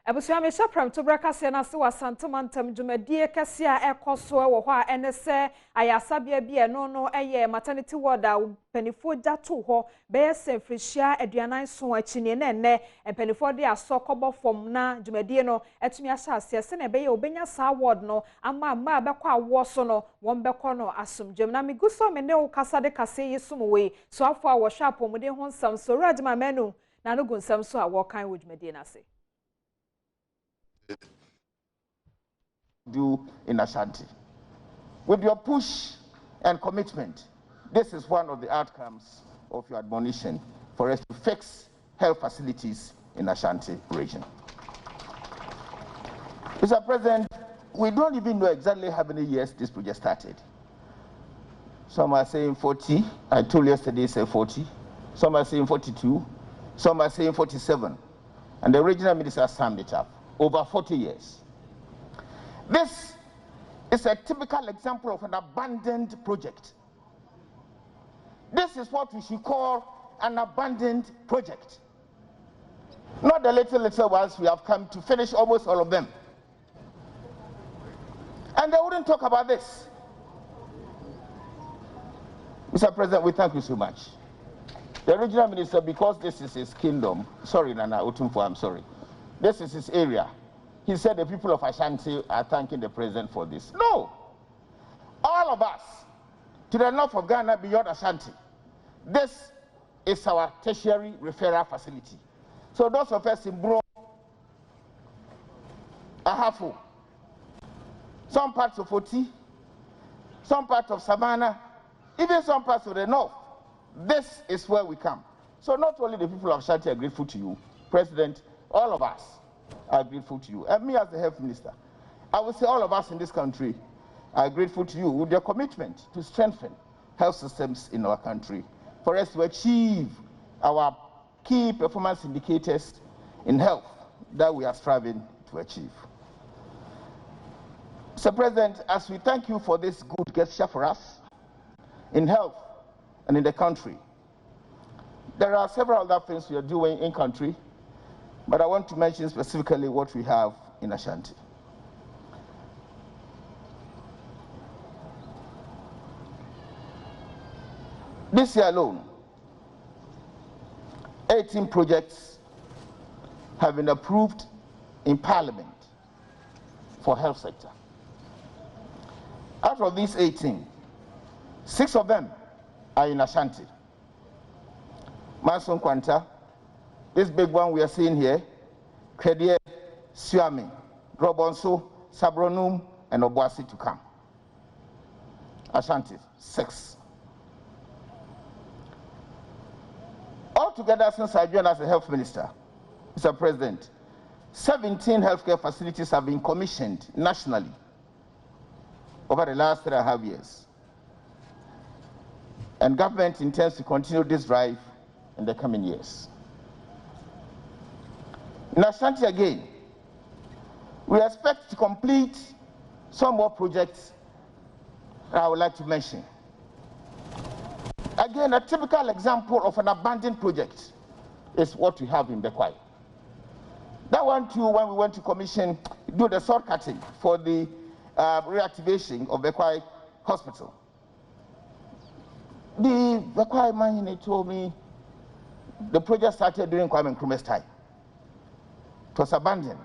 Ebusia me sha Premotobre Kasee na se wasantomantam dwumadie kase a ekoso wo ho a ene se ayasabia bia no eye maternity ward a penifo jato ho be senfrihia aduanan so akini na enne penifo de asokobo fom na dwumadie no etumi ahya ase se na be ye obenya sa ward no ama abekọ awo so no won bekọ no asomdwem na miguso me ne wo kasa de kase yesumwe so afọ a wo hwa apomde ho nsam so radima menu na no gunsam so a wo kan wo dwumadie na se do in Ashanti. With your push and commitment, this is one of the outcomes of your admonition for us to fix health facilities in Ashanti region. Mr. President, we don't even know exactly how many years this project started. Some are saying 40, I told you yesterday say 40, some are saying 42, some are saying 47, and the regional minister summed it up, over 40 years. This is a typical example of an abandoned project. This is what we should call an abandoned project. Not the little ones we have come to finish almost all of them. And they wouldn't talk about this. Mr. President, we thank you so much. The regional minister, because this is his kingdom, sorry Nana Otumfo, I'm sorry. This is his area. He said the people of Ashanti are thanking the president for this. No! All of us, to the north of Ghana, beyond Ashanti, this is our tertiary referral facility. So those of us in Bro, Ahafo, some parts of Oti, some parts of Savannah, even some parts of the north, this is where we come. So not only the people of Ashanti are grateful to you, President, all of us are grateful to you. And me as the health minister, I would say all of us in this country are grateful to you with your commitment to strengthen health systems in our country for us to achieve our key performance indicators in health that we are striving to achieve. Mr. President, as we thank you for this good gesture for us in health and in the country, there are several other things we are doing in country, but I want to mention specifically what we have in Ashanti. This year alone, 18 projects have been approved in Parliament for health sector. Out of these 18, 6 of them are in Ashanti. Manson Kwanta, this big one we are seeing here, Kedie, Suami, Robonso, Sabronum, and Obuasi to come. Ashanti, 6. Altogether, since I joined as a health minister, Mr. President, 17 healthcare facilities have been commissioned nationally over the last 3.5 years. And government intends to continue this drive in the coming years. In Ashanti again, we expect to complete some more projects that I would like to mention. Again, a typical example of an abandoned project is what we have in Bekwai. That one too, when we went to commission, do the sword cutting for the reactivation of Bekwai Hospital. The Bekwai man told me the project started during Kwame Nkrumah's time. It was abandoned.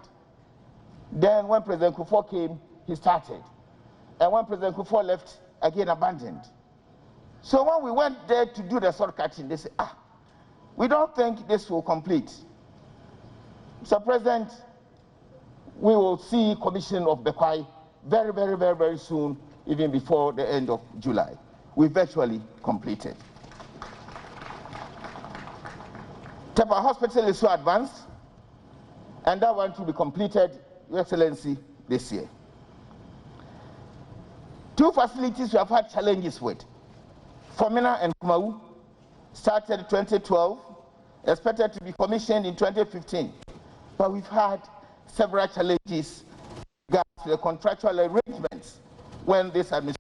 Then when President Kufuor came, he started. And when President Kufuor left, again abandoned. So when we went there to do the sword cutting, they said, we don't think this will complete. Mr. President, we will see commission of Bekwai very, very, very, very soon, even before the end of July. We virtually completed. Tepa Hospital is so advanced, and that one to be completed, Your Excellency, this year. 2 facilities we have had challenges with. Formina and Kumau started in 2012, expected to be commissioned in 2015. But we've had several challenges with regards to the contractual arrangements when this administration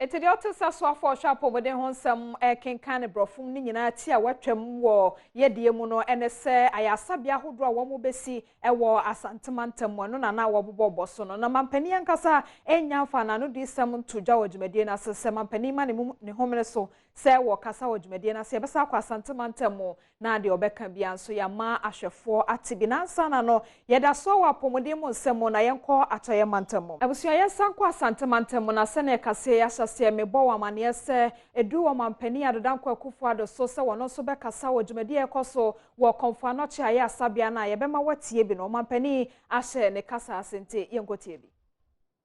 Eti de otu saso afọ shapo mode ho nsem kenkan brofum ni nyina ti a watwam wo yedie mu no enese ayasabia hodo a wo mo besi ewo asantemantam no na wo bobbo so no na mampani ankasa enya fa na no di sem ntoja wo dwumadie na sese mampani ma ne homene so se wo kasa wo dwumadie na se besa kwa asantemantam na de obeka bia nso ya ma ahwefo atibi na nsa na no yeda so wa pomode mu nsem na yenko atoye mantam abusu ayesan kwa asantemantam na se ne kase ya se mebo wa mane se edu wa mampani adodanko akufo ado so se wono so be kasa wo dwumadi ekoso wo konfo anoche aye asabia na ye bema watie bi no mampani ahye ne kasa asente yenkotie bi.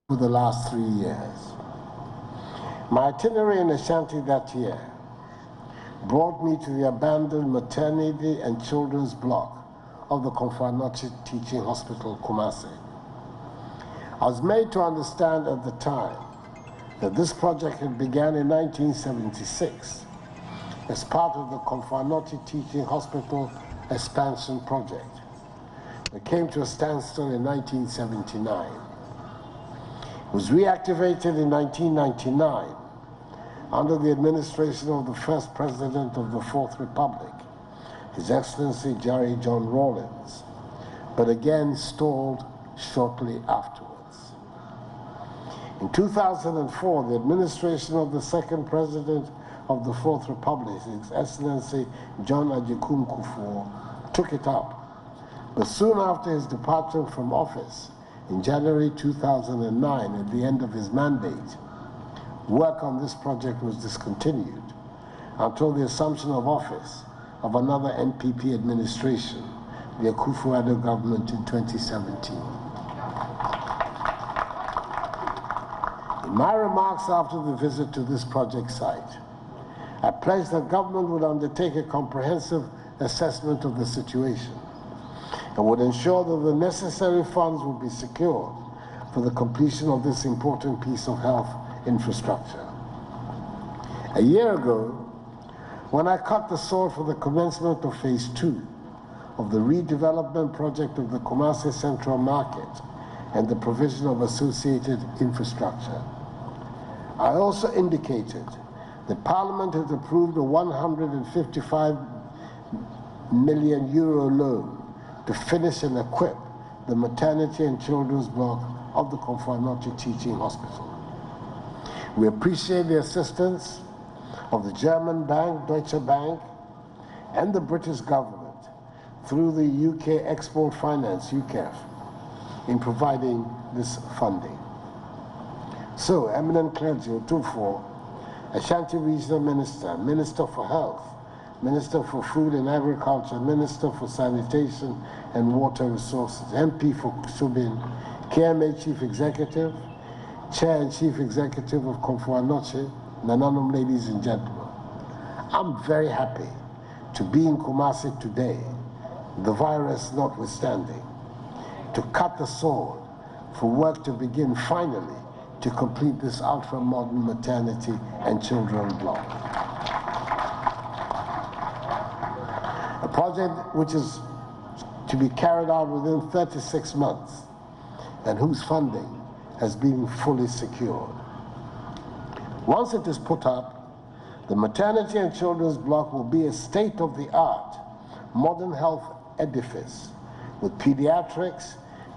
For the last 3 years, my itinerary in Ashanti that year brought me to the abandoned maternity and children's block of the Komfo-Anokye Teaching Hospital, Kumasi. I was made to understand at the time that this project had begun in 1976 as part of the Komfo-Anokye Teaching Hospital expansion project. It came to a standstill in 1979. It was reactivated in 1999 under the administration of the first president of the Fourth Republic, His Excellency Jerry John Rawlings, but again stalled shortly afterwards. In 2004, the administration of the second president of the Fourth Republic, His Excellency John Agyekum Kufuor, took it up. But soon after his departure from office, in January 2009, at the end of his mandate, work on this project was discontinued until the assumption of office of another NPP administration, the Akufo-Addo government, in 2017. In my remarks after the visit to this project site, I pledged that government would undertake a comprehensive assessment of the situation and would ensure that the necessary funds would be secured for the completion of this important piece of health infrastructure. A year ago, when I cut the sword for the commencement of Phase 2 of the redevelopment project of the Kumasi Central Market and the provision of associated infrastructure, I also indicated that Parliament has approved a 155 million euro loan to finish and equip the maternity and children's block of the Komfo-Anokye Teaching Hospital. We appreciate the assistance of the German bank, Deutsche Bank, and the British government through the UK Export Finance, UKEF, in providing this funding. So, eminent clergy, Otufo, Ashanti Regional Minister, Minister for Health, Minister for Food and Agriculture, Minister for Sanitation and Water Resources, MP for Subin, KMA Chief Executive, Chair and Chief Executive of Komfo-Anokye, Nananom, ladies and gentlemen. I'm very happy to be in Kumasi today, the virus notwithstanding, to cut the sword for work to begin finally to complete this ultra-modern maternity and children block. A project which is to be carried out within 36 months and whose funding has been fully secured. Once it is put up, the maternity and children's block will be a state-of-the-art modern health edifice with pediatrics,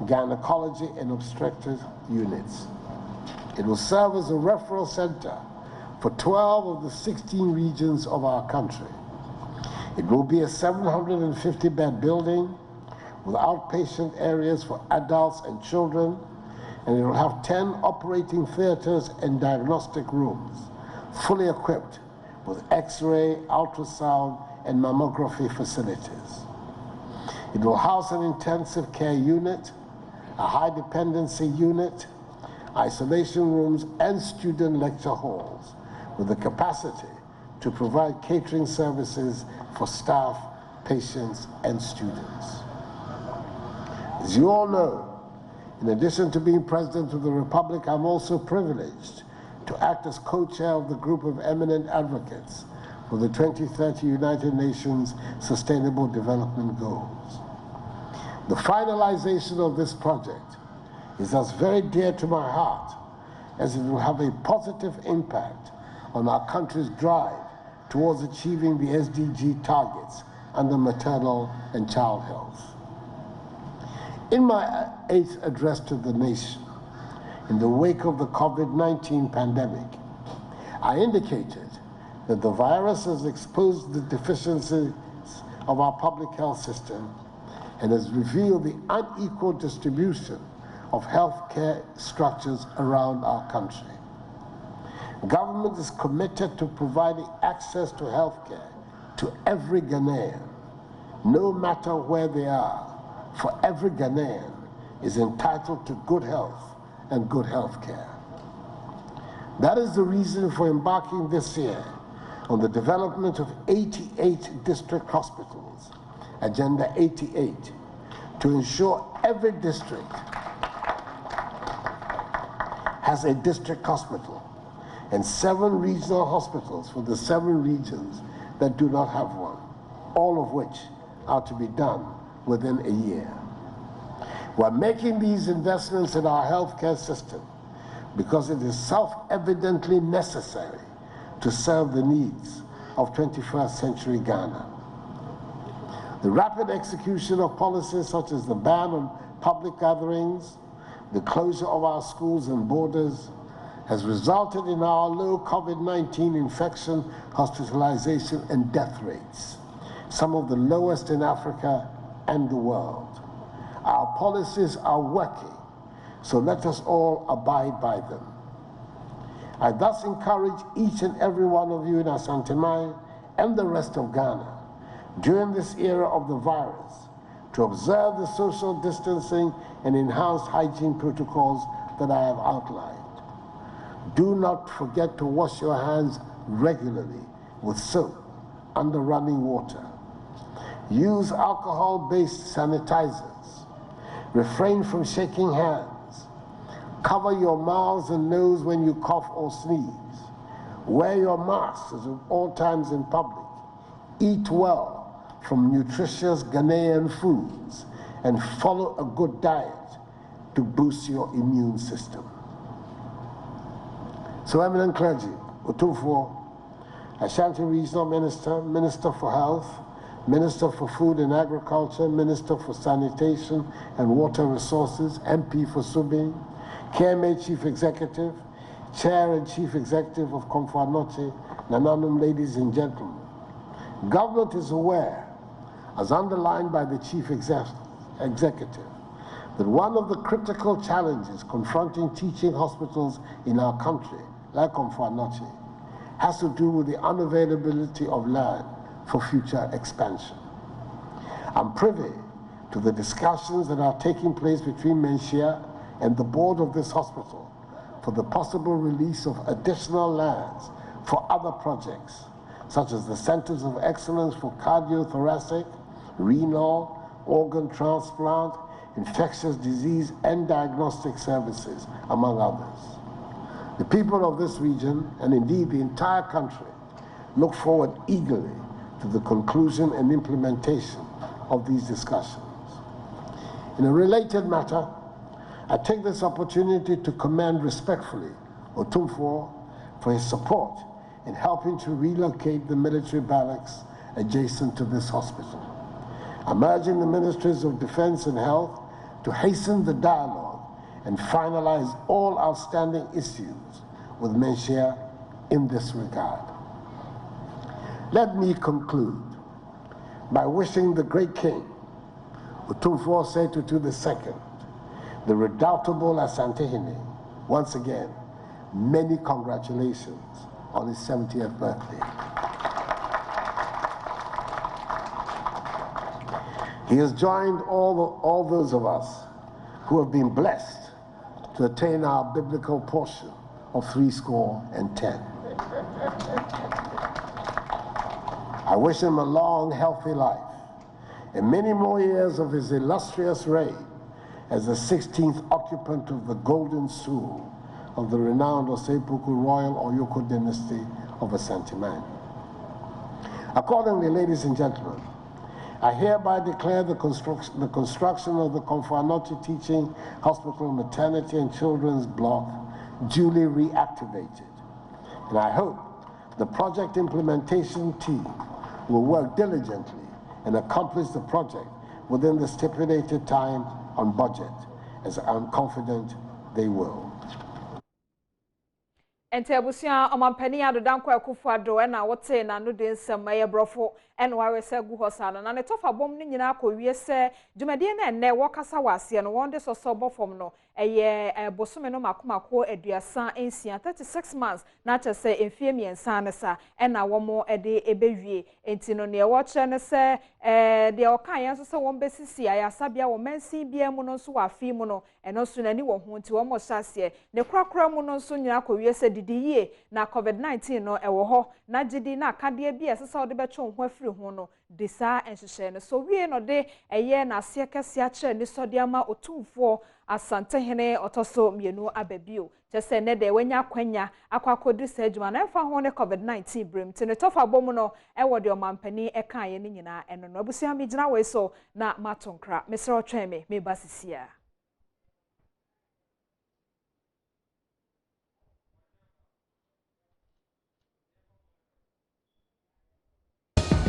gynecology, and obstetrics units. It will serve as a referral center for 12 of the 16 regions of our country. It will be a 750-bed building with outpatient areas for adults and children, and it will have 10 operating theaters and diagnostic rooms, fully equipped with X-ray, ultrasound, and mammography facilities. It will house an intensive care unit, a high-dependency unit, isolation rooms, and student lecture halls, with the capacity to provide catering services for staff, patients, and students. As you all know, in addition to being President of the Republic, I'm also privileged to act as co-chair of the group of eminent advocates for the 2030 United Nations Sustainable Development Goals. The finalization of this project is as very dear to my heart as it will have a positive impact on our country's drive towards achieving the SDG targets under maternal and child health. In my 8th address to the nation, in the wake of the COVID-19 pandemic, I indicated that the virus has exposed the deficiencies of our public health system and has revealed the unequal distribution of healthcare structures around our country. Government is committed to providing access to healthcare to every Ghanaian, no matter where they are, for every Ghanaian is entitled to good health and good healthcare. That is the reason for embarking this year on the development of 88 district hospitals, Agenda 88, to ensure every district has a district hospital and 7 regional hospitals for the 7 regions that do not have one, all of which are to be done within a year. We're making these investments in our healthcare system because it is self-evidently necessary to serve the needs of 21st century Ghana. The rapid execution of policies such as the ban on public gatherings, the closure of our schools and borders, has resulted in our low COVID-19 infection, hospitalization, and death rates, some of the lowest in Africa and the world. Our policies are working, so let us all abide by them. I thus encourage each and every one of you in Asante and the rest of Ghana during this era of the virus to observe the social distancing and enhanced hygiene protocols that I have outlined. Do not forget to wash your hands regularly with soap under running water. Use alcohol-based sanitizers. Refrain from shaking hands. Cover your mouths and nose when you cough or sneeze. Wear your masks at all times in public. Eat well from nutritious Ghanaian foods and follow a good diet to boost your immune system. So, eminent clergy, Otumfuo, Ashanti Regional Minister, Minister for Health, Minister for Food and Agriculture, Minister for Sanitation and Water Resources, MP for Subi, KMA Chief Executive, Chair and Chief Executive of Komfo-Anokye, Nananum, ladies and gentlemen. Government is aware, as underlined by the Chief Executive, that one of the critical challenges confronting teaching hospitals in our country, like Komfo-Anokye, has to do with the unavailability of land for future expansion. I'm privy to the discussions that are taking place between Menchia and the board of this hospital for the possible release of additional lands for other projects, such as the Centers of Excellence for Cardiothoracic, Renal, Organ Transplant, Infectious Disease and Diagnostic Services, among others. The people of this region, and indeed the entire country, look forward eagerly to the conclusion and implementation of these discussions. In a related matter, I take this opportunity to commend respectfully Otumfuo for his support in helping to relocate the military barracks adjacent to this hospital. I'm urging the Ministries of Defense and Health to hasten the dialogue and finalize all outstanding issues with Menchia in this regard. Let me conclude by wishing the great King, Otumfuo Setutu II, the redoubtable Asantehene, once again, many congratulations on his 70th birthday. He has joined all those of us who have been blessed to attain our biblical portion of 70. I wish him a long, healthy life and many more years of his illustrious reign as the 16th occupant of the golden stool of the renowned Osepuku Royal Oyoko dynasty of Asante. Accordingly, ladies and gentlemen, I hereby declare the construction of the Komfo-Anokye Teaching Hospital Maternity and Children's Block duly reactivated. And I hope the project implementation team will work diligently and accomplish the project within the stipulated time on budget, as I'm confident they will. Ente abusia omampani adodanko akufuado na wote na no de nsem ye brofo ene warese gu hosana na ne tofa bom ni nyina akowie se dwumade na enne wokasa wase no wonde soso bofom no eye bosome no makomako aduasa ensia 36 months na chese enfie miensa ne sa ena womo ede ebewie enti no ne wo kire ne se de okan yenso se won besisi ayasabia wo mansin bia mu no so wafi mu no eno so nani wo ho nti wo mo hyase ne krakra mu no so nyina akowie se didiye na covid-19 no ewo ho na gidi na akade bia sesa wo de becho ho afiri ho no de sa enhyehyɛ no so wie no de eye na ase kese a kire ni so de ama otumfo asantehene otoso mienu ababio chese ne de wanya kwanya akwakodu sa adwuma na mfa ho ne covid-19 brim tene tofa bom no ewo de omampani eka ye ni nyina eno no abusia mi gina we so na matonkra mesro tweme me basisia